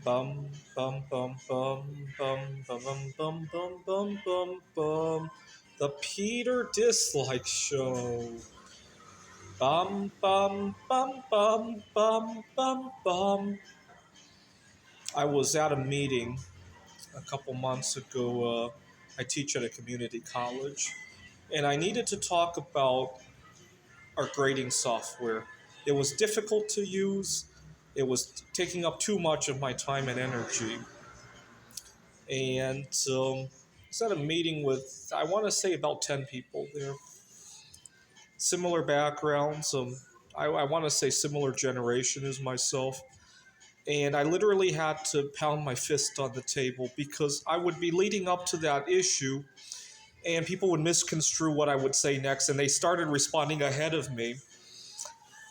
Bum bum bum bum bum bum bum bum bum bum bum bum. The Peter Dislike Show. Bum bum bum bum bum bum bum. I was at a meeting a couple months ago. I teach at a community college, and I needed to talk about our grading software. It was difficult to use. It was taking up too much of my time and energy. And I was at a meeting with, I want to say, about 10 people there. Similar backgrounds. I want to say similar generation as myself. And I literally had to pound my fist on the table because I would be leading up to that issue and people would misconstrue what I would say next, and they started responding ahead of me.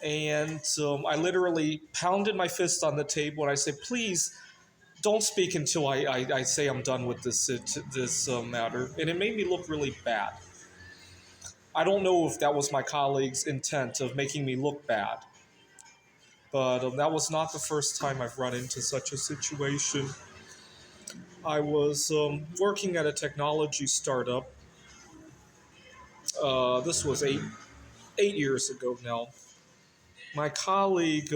And I literally pounded my fist on the table and I said, please don't speak until I say I'm done with this matter. And it made me look really bad. I don't know if that was my colleague's intent of making me look bad, but that was not the first time I've run into such a situation. I was working at a technology startup. This was eight years ago now. My colleague,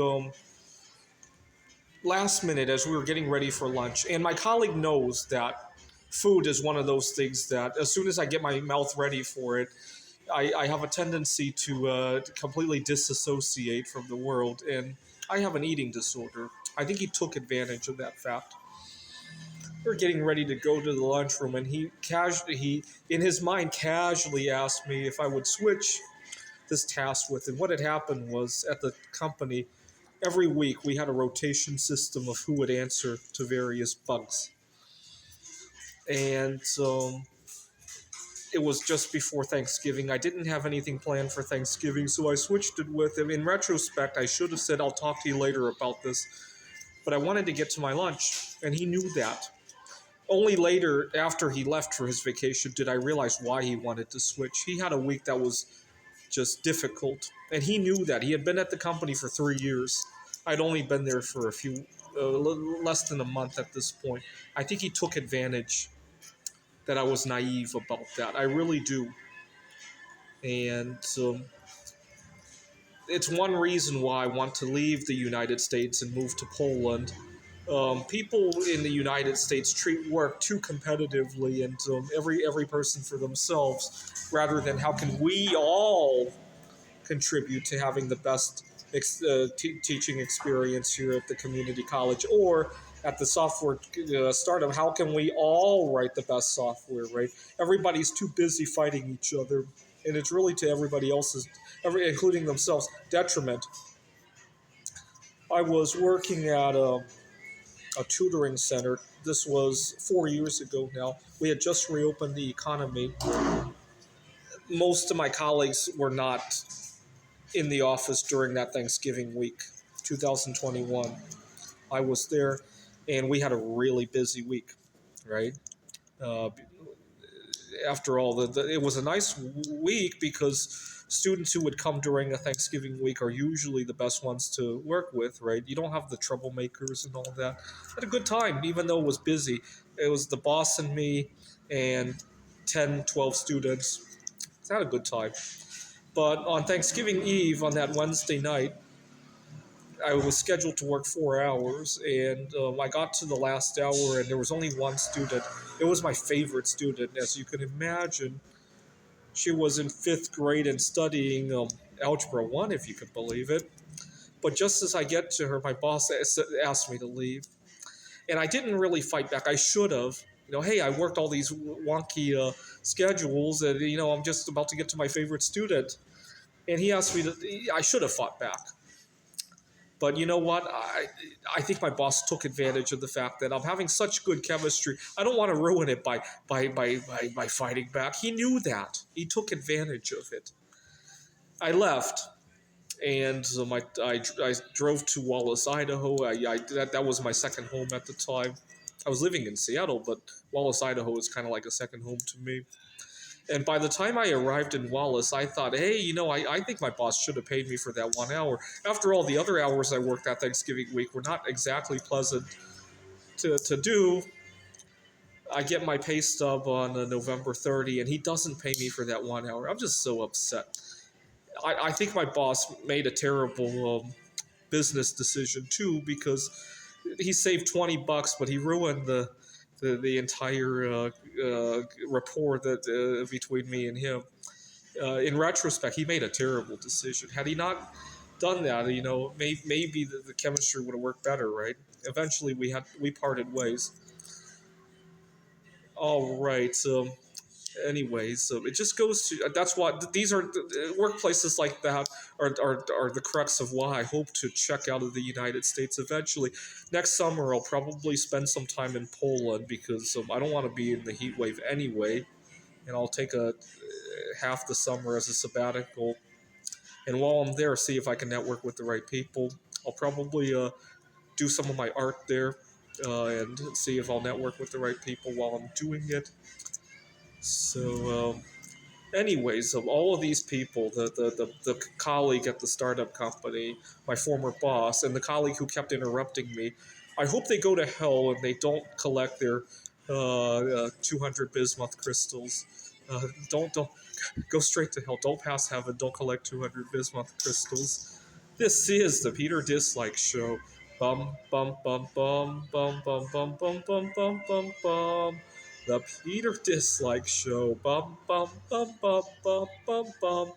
last minute as we were getting ready for lunch, and my colleague knows that food is one of those things that as soon as I get my mouth ready for it, I have a tendency to completely disassociate from the world, and I have an eating disorder. I think he took advantage of that fact. We were getting ready to go to the lunchroom, and he in his mind casually asked me if I would switch this task with him. What had happened was at the company, every week we had a rotation system of who would answer to various bugs, and it was just before Thanksgiving. I didn't have anything planned for Thanksgiving, so I switched it with him. In retrospect, I should have said, I'll talk to you later about this, but I wanted to get to my lunch, and he knew that. Only later, after he left for his vacation, did I realize why he wanted to switch. He had a week that was just difficult, and he knew that. He had been at the company for 3 years. I'd only been there for less than a month at this point. I think he took advantage that I was naive about that. I really do. And it's one reason why I want to leave the United States and move to Poland. People in the United States treat work too competitively, and every person for themselves, rather than how can we all contribute to having the best teaching experience here at the community college or at the software startup. How can we all write the best software, right? Everybody's too busy fighting each other, and it's really to everybody else's, including themselves, detriment. I was working at a tutoring center. This was 4 years ago now. We had just reopened the economy. Most of my colleagues were not in the office during that Thanksgiving week, 2021. I was there, and we had a really busy week, right? Uh, After all, it was a nice week because students who would come during a Thanksgiving week are usually the best ones to work with, right? You don't have the troublemakers and all that. I had a good time, even though it was busy. It was the boss and me and 10, 12 students. I had a good time. But on Thanksgiving Eve, on that Wednesday night, I was scheduled to work 4 hours, and I got to the last hour, and there was only one student. It was my favorite student, as you can imagine. She was in fifth grade and studying Algebra 1, if you could believe it. But just as I get to her, my boss asked me to leave. And I didn't really fight back. I should have. Hey, I worked all these wonky schedules, and, I'm just about to get to my favorite student. And he asked me to, I should have fought back. But you know what? I think my boss took advantage of the fact that I'm having such good chemistry. I don't want to ruin it by fighting back. He knew that. He took advantage of it. I left, and I drove to Wallace, Idaho. That was my second home at the time. I was living in Seattle, but Wallace, Idaho is kind of like a second home to me. And by the time I arrived in Wallace, I thought, hey, I think my boss should have paid me for that 1 hour. After all, the other hours I worked that Thanksgiving week were not exactly pleasant. to do. I get my pay stub on November 30, and he doesn't pay me for that 1 hour. I'm just so upset. I think my boss made a terrible business decision too, because he saved $20, but he ruined the entire rapport that between me and him. In retrospect, he made a terrible decision. Had he not done that, maybe the chemistry would have worked better, right? Eventually, we parted ways. All right. Anyways, so it just goes to that's what these are workplaces like that are the crux of why I hope to check out of the United States eventually. Next summer, I'll probably spend some time in Poland because I don't want to be in the heat wave anyway, and I'll take a half the summer as a sabbatical. And while I'm there, see if I can network with the right people. I'll probably do some of my art there and see if I'll network with the right people while I'm doing it. So, anyways, of all of these people, the colleague at the startup company, my former boss, and the colleague who kept interrupting me, I hope they go to hell and they don't collect their 200 bismuth crystals. Don't go straight to hell. Don't pass heaven. Don't collect 200 bismuth crystals. This is the Peter Dislike Show. Bum bum bum bum bum bum bum bum bum bum bum bum. The Peter Dislike Show. Bum bum bum bum bum bum bum.